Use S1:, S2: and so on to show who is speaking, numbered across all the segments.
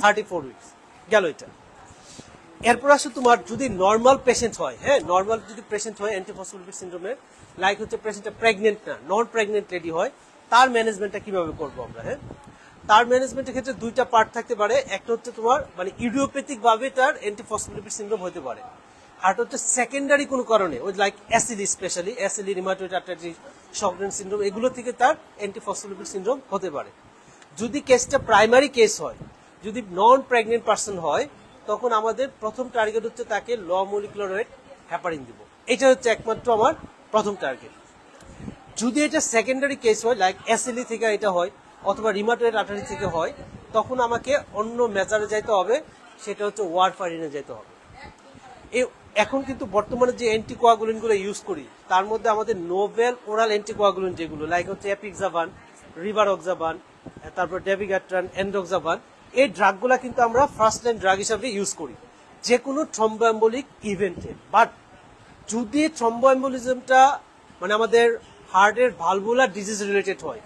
S1: 34 weeks গেল এটা। এরপর আসলে তোমার যদি নর্মাল পেশেন্ট হয়, হ্যাঁ নর্মাল যদি পেশেন্ট হয় অ্যান্টিফসফোলিপিড সিনড্রোমের, লাইক হচ্ছে পেশেন্টটা প্রেগনেন্ট না, নন প্রেগনেন্ট লেডি হয়, তার ম্যানেজমেন্টটা কিভাবে করবো আমরা? হ্যাঁ, তার ম্যানেজমেন্টের ক্ষেত্রে দুইটা পার্ট থাকতে পারে। একটা হচ্ছে তোমার মানে ইডিওপ্যাথিক ভাবে তার অ্যান্টিফসফোলিপিড সিনড্রোম হতে পারে, আর হচ্ছে সেকেন্ডারি কোনো কারণে ওই like acidity, specially acidity, rheumatoid arthritis, Sjogren syndrome, এগুলো থেকে তার অ্যান্টিফসফোলিপিড সিনড্রোম হতে পারে। যদি কেসটা প্রাইমারি কেস হয়, যদি নন প্রেগনেন্ট পার্সন হয়, তখন আমাদের প্রথম টার্গেট হচ্ছে তাকে ল মলিকুলার ওয়েট হেপারিন দিব, এটা হচ্ছে একমাত্র আমার প্রথম টার্গেট। যদি এটা সেকেন্ডারি কেস হয় লাইক অ্যাসিডি থেকে এটা হয় অথবা রিমাটয়েড আর্থ্রাইটিস থেকে হয়, তখন আমাকে অন্য মেজারে যাইতে হবে, সেটা হচ্ছে ওয়ারফারিনে যেতে হবে। এখন কিন্তু বর্তমানে যে অ্যান্টিকোয়াগুলিন গুলো ইউজ করি তার মধ্যে আমাদের নোভেল ওরাল অ্যান্টিকোয়াগুলিন যেগুলো লাইক হচ্ছে এপিক্সাবান, রিভারক্সাবান, তারপর ডেভিগাট্রান, এন্ডোক্সাবান, এই ড্রাগগুলা কিন্তু আমরা ফার্স্ট লাইন ড্রাগ হিসাবে ইউজ করি যে কোনো থ্রম্বোএম্বোলিক ইভেন্টে। বাট যদি থ্রম্বোএম্বোলিজমটা মানে আমাদের হার্টের ভালভুলার ডিজিজ রিলেটেড হয়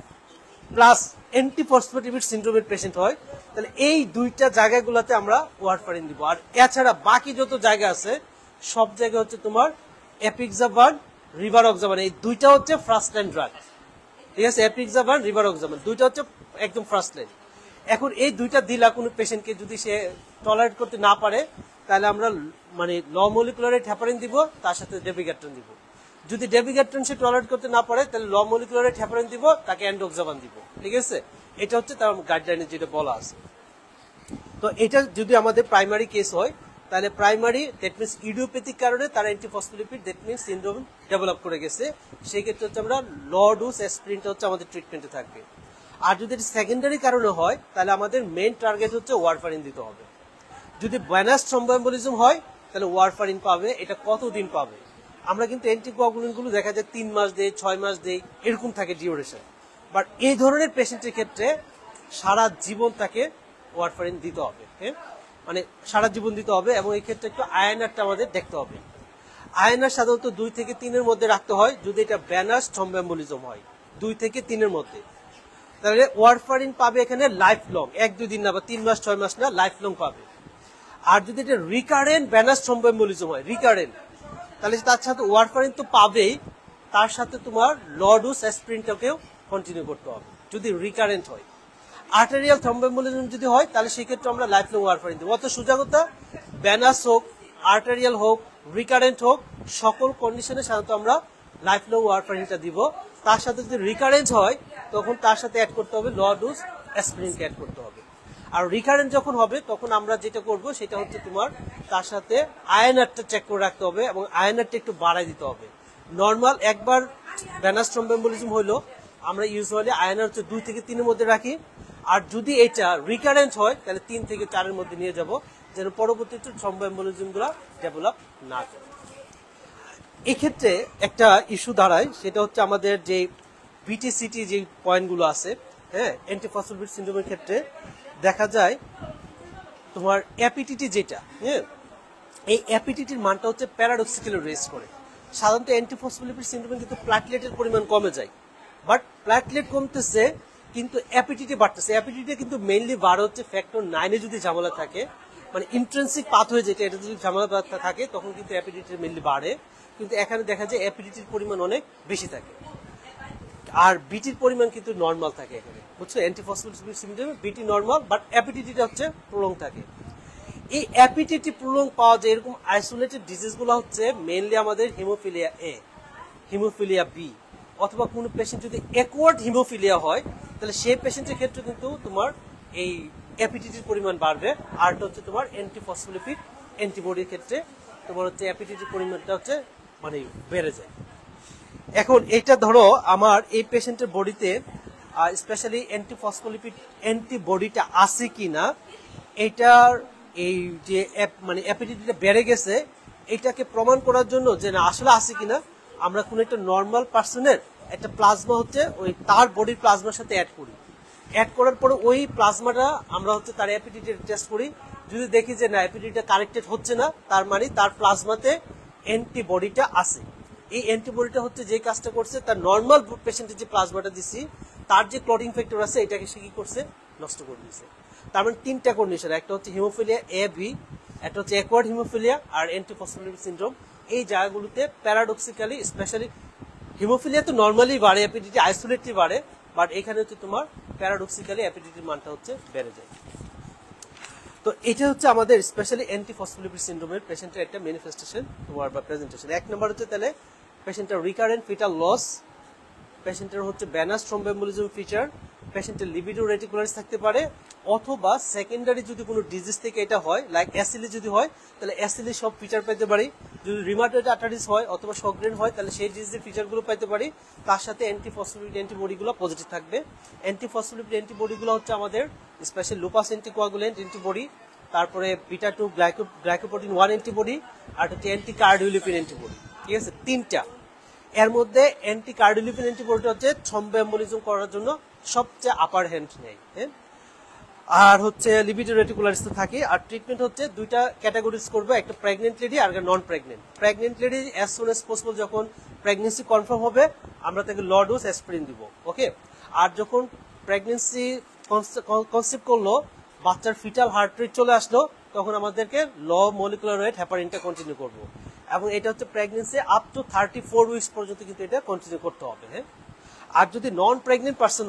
S1: প্লাস অ্যান্টিফসফোলিপিড সিনড্রোমের পেশেন্ট হয়, তাহলে এই দুইটা জায়গাগুলোতে আমরা ওয়ারফারিন দিব। আর এছাড়া বাকি যত জায়গা আছে সব জায়গায় হচ্ছে তোমার এপিক্সাবান, রিভারক্সাবান, এই দুইটা হচ্ছে ফার্স্ট লাইন ড্রাগ, ঠিক আছে? এপিক্সাবান, রিভারক্সাবান দুইটা হচ্ছে একদম ফার্স্ট লাইন। এখন এই দুইটা দিলা কোনো পেশেন্টকে যদি সে টলারেট করতে না পারে, তাহলে আমরা মানে ল মলিকুলার ওয়েট হেপারিন দিব, তার সাথে ডেভিগাট্রান দিব। যদি ডেভিগাট্রান সে টলারেট করতে না পারে, তাহলে ল মলিকুলার ওয়েট হেপারিন দিব, তাকে এন্ডোক্সাবান দিব, ঠিক আছে? এটা হচ্ছে তার গাইডলাইনে যেটা বলা আছে। তো এটা যদি আমাদের প্রাইমারি কেস হয়, তাহলে প্রাইমারি দ্যাট মিনস ইডিওপ্যাথিক কারণে তার antiphospholipid that means syndrome develop করে গেছে, সেই ক্ষেত্রে হচ্ছে আমরা ল ডোজ অ্যাসপিরিনটা হচ্ছে আমাদের ট্রিটমেন্টে থাকবে। আর যদি এটা সেকেন্ডারি কারণে হয়, তাহলে আমাদের মেইন টার্গেট হচ্ছে ওয়ারফারিন দিতে হবে। যদি ভেনাস থ্রম্বোএম্বোলিজম হয়, তাহলে ওয়ারফারিন পাবে, এটা কতদিন পাবে? আমরা কিন্তু অ্যান্টিকোয়াগুলিন গুলো দেখা যায় 3 মাস দেই, 6 মাস দেই, এরকম থাকে ডিউরেশন। বাট এই ধরনের পেশেন্টের ক্ষেত্রে সারা জীবন তাকে ওয়ারফারিন দিতে হবে, হ্যাঁ মানে সারা জীবন দিতে হবে। এবং এই ক্ষেত্রে একটু আয়নারটা আমাদের দেখতে হবে। আয়নার সাধারণত 2 থেকে 3-এর মধ্যে রাখতে হয় যদি এটা ভেনাস থ্রম্বোএম্বোলিজম হয়, 2 থেকে 3-এর মধ্যে। তাহলে ওয়ারফারিন পাবে এখানে লাইফ লং, 1-2 দিন না বা 3 মাস 6 মাস না, লাইফ লং পাবে। আর যদি এটা রিকারেন্ট ভেনাস থ্রম্বোএম্বোলিজম হয়, রিকারেন্ট, তাহলে তার সাথে ওয়ারফারিন তো পাবেই, তার সাথে তোমার ল ডোজ অ্যাসপিরিনটাকেও কন্টিনিউ করতে হবে যদি রিকারেন্ট হয়। আর্টেরিয়াল থ্রম্বোএম্বোলিজম যদি হয়, তাহলে সেক্ষেত্রে আমরা লাইফ লং ওয়ারফারিন দেবো। অত সোজা কথা, ভেনাস হোক, আর্টেরিয়াল হোক, রিকারেন্ট হোক, সকল কন্ডিশনে সাধারণত আমরা লাইফ লং ওয়ারফারিনটা দিব। তার সাথে যদি রিকারেন্ট হয়, তখন তার সাথে অ্যাড করতে হবে ল ডোজ অ্যাসপিরিনকে অ্যাড করতে হবে। আর রিকারেন্ট যখন হবে, তখন আমরা যেটা করব সেটা হচ্ছে তোমার তার সাথে আয়নারটা চেক করে রাখতে হবে এবং আয়নারটা একটু বাড়াই দিতে হবে। নর্মাল একবার ভেনাস থ্রম্বোএম্বোলিজম হইলো আমরা ইউজুয়ালি আয়নার হচ্ছে 2 থেকে 3-এর মধ্যে রাখি। আর যদি এটা রিকারেন্ট হয়, তাহলে 3 থেকে 4-এর মধ্যে নিয়ে যাব, যেন পরবর্তীতে থ্রম্বোএম্বোলিজম গুলো ডেভেলপ না করে। এক্ষেত্রে একটা ইস্যু দাঁড়ায়, সেটা হচ্ছে আমাদের যে বিটিসিটি যে পয়েন্টগুলো আছে, হ্যাঁ অ্যান্টিফসফোলিপিড সিনড্রোমের ক্ষেত্রে দেখা যায় তোমার অ্যাপিটিটি যেটা, হ্যাঁ এই অ্যাপিটিটির মানটা হচ্ছে প্যারাডক্সিক্যালি রেজ করে। সাধারণত অ্যান্টিফসফোলিপিড সিনড্রোমে কিন্তু প্ল্যাটলেটের পরিমাণ কমে যায়, বাট প্ল্যাটলেট কমতেছে কিন্তু অ্যাপিটিটি বাড়তেছে। অ্যাপিটিটি কিন্তু মেইনলি বাড়ে হচ্ছে ফ্যাক্টর 9-এ যদি ঝামেলা থাকে, মানে ইন্ট্রিনসিক পাথওয়ে যেটা, এটা যদি ঝামেলা থাকে তখন কিন্তু অ্যাপিটিটি মেইনলি বাড়ে। কিন্তু এখানে দেখা যায় অ্যাপিটিটির পরিমাণ অনেক বেশি থাকে, আর বিটির পরিমাণ কিন্তু নর্মাল থাকে এখানে, বুঝছো? অ্যান্টিফসফোলিপিড সিনড্রোমে বিটি নর্মাল, বাট অ্যাপিটিটিটা হচ্ছে প্রলং থাকে। এই অ্যাপিটিটি প্রলং পাওয়া যায় এরকম আইসোলেটেড ডিজিজগুলো হচ্ছে মেইনলি আমাদের হিমোফিলিয়া এ, হিমোফিলিয়া বি, অথবা কোনো পেশেন্ট যদি অ্যাকোয়ার্ড হিমোফিলিয়া হয়, তাহলে সেই পেশেন্টের ক্ষেত্রে কিন্তু তোমার এই অ্যাপিটিটির পরিমাণ বাড়বে। আর হচ্ছে তোমার অ্যান্টিফসফোলিপিড অ্যান্টিবডির ক্ষেত্রে তোমার হচ্ছে অ্যাপিটিটির পরিমাণটা হচ্ছে মানে বেড়ে যায়। এখন এটা ধরো আমার এই পেশেন্টের বডিতে স্পেশালি অ্যান্টিফসফোলিপিড অ্যান্টিবডিটা আছে কিনা, এটার এই যে মানে অ্যাপিটিটিটা বেড়ে গেছে, এটাকে প্রমাণ করার জন্য যে না আসলে আছে কিনা, আমরা কোন একটা নর্মাল পার্সনের একটা প্লাজমা হচ্ছে ওই তার বডির প্লাজমার সাথে অ্যাড করি। অ্যাড করার পরে ওই প্লাজমাটা আমরা হচ্ছে তার অ্যাপিটিটি টেস্ট করি। যদি দেখি যে না অ্যাপিটিটিটা কারেক্টেড হচ্ছে না, তার মানে তার প্লাজমাতে অ্যান্টিবডিটা আছে। এই অ্যান্টিবডিটা হচ্ছে যে কাজটা করছে, তার নর্মাল পেশেন্টের যে প্লাজমাটা দিচ্ছি তার যে ক্লটিং ফ্যাক্টর আছে এটাকে সে কি করছে, নষ্ট করে দিয়েছে। তার মানে তিনটা কন্ডিশন, একটা হচ্ছে হিমোফিলিয়া এ বি, একটা হচ্ছে অ্যাকোয়ার্ড হিমোফিলিয়া আর অ্যান্টিফসফোলিপিড সিনড্রোম। এই জায়গাগুলোতে প্যারাডক্সিক্যালি স্পেশালি হিমোফিলিয়া তো নর্মালি বাড়ে, অ্যাপিডিটি আইসোলেটলি বাড়ে, বাট এখানে হচ্ছে তোমার প্যারাডক্সিক্যালি অ্যাপিডিটির মানটা হচ্ছে বেড়ে যায়। তো এটা হচ্ছে আমাদের স্পেশালি অ্যান্টিফসফোলিপিড সিনড্রোমের পেশেন্টের একটা ম্যানিফেস্টেশন তোমার বা প্রেজেন্টেশন। এক নম্বর হচ্ছে তাহলে পেশেন্টের রিকারেন্ট ফিটাল লস, পেশেন্টের হচ্ছে ভেনাস থ্রম্বোএম্বোলিজম ফিচার, পেশেন্টের লিবিডো রেটিকুলারিস থাকতে পারে, অথবা সেকেন্ডারি যদি কোনো ডিজিজ থেকে এটা হয়, লাইক অ্যাসিলি যদি হয় তাহলে অ্যাসিলি সব ফিচার পেতে পারি। যদি রিমাটয়েড আর্টারিস হয় অথবা শকগ্রেন হয় তাহলে সেই ডিজিজের ফিচারগুলো পেতে পারি। তার সাথে অ্যান্টিফসফোলিপিড অ্যান্টিবডিগুলো পজিটিভ থাকবে। অ্যান্টিফসফোলিপিড অ্যান্টিবডিগুলো হচ্ছে আমাদের স্পেশাল লুপাস অ্যান্টিকোয়াগুলেন্ট অ্যান্টিবডি, তারপরে বিটা 2 গ্লাইকোপ্রোটিন 1 অ্যান্টিবডি, আর হচ্ছে অ্যান্টিকার্ডিওলিপিন অ্যান্টিবডি। ঠিক আছে, তিনটা। এর মধ্যে অ্যান্টিকার্ডিওলিপিন অ্যান্টিবডি হচ্ছে থ্রম্বোএম্বোলিজম করার জন্য সবচেয়ে আপার হ্যান্ড নেয়, হ্যাঁ। আর হচ্ছে লিবিডো রেটিকুলারিস তো থাকে। আর ট্রিটমেন্ট হচ্ছে দুইটা ক্যাটাগরিজ করবো, একটা প্রেগনেন্ট লেডি আর একটা non pregnant. Pregnant lady as soon as possible যখন প্রেগনেন্সি কনফার্ম হবে আমরা তাকে ল ডোজ অ্যাসপিরিন দিব, ওকে। আর যখন প্রেগনেন্সি কনসেপ্ট করলো, বাচ্চার ফিটাল হার্ট রেট চলে আসলো, তখন আমাদেরকে ল মলিকুলার ওয়েট হেপারিনটা কন্টিনিউ করবো। এবং এটা হচ্ছে প্রেগনেন্সি আপ টু 34 উইকস পর্যন্ত কিন্তু এটা কন্টিনিউ করতে হবে, হ্যাঁ। আর যদি নন প্রেগনেন্ট পার্সন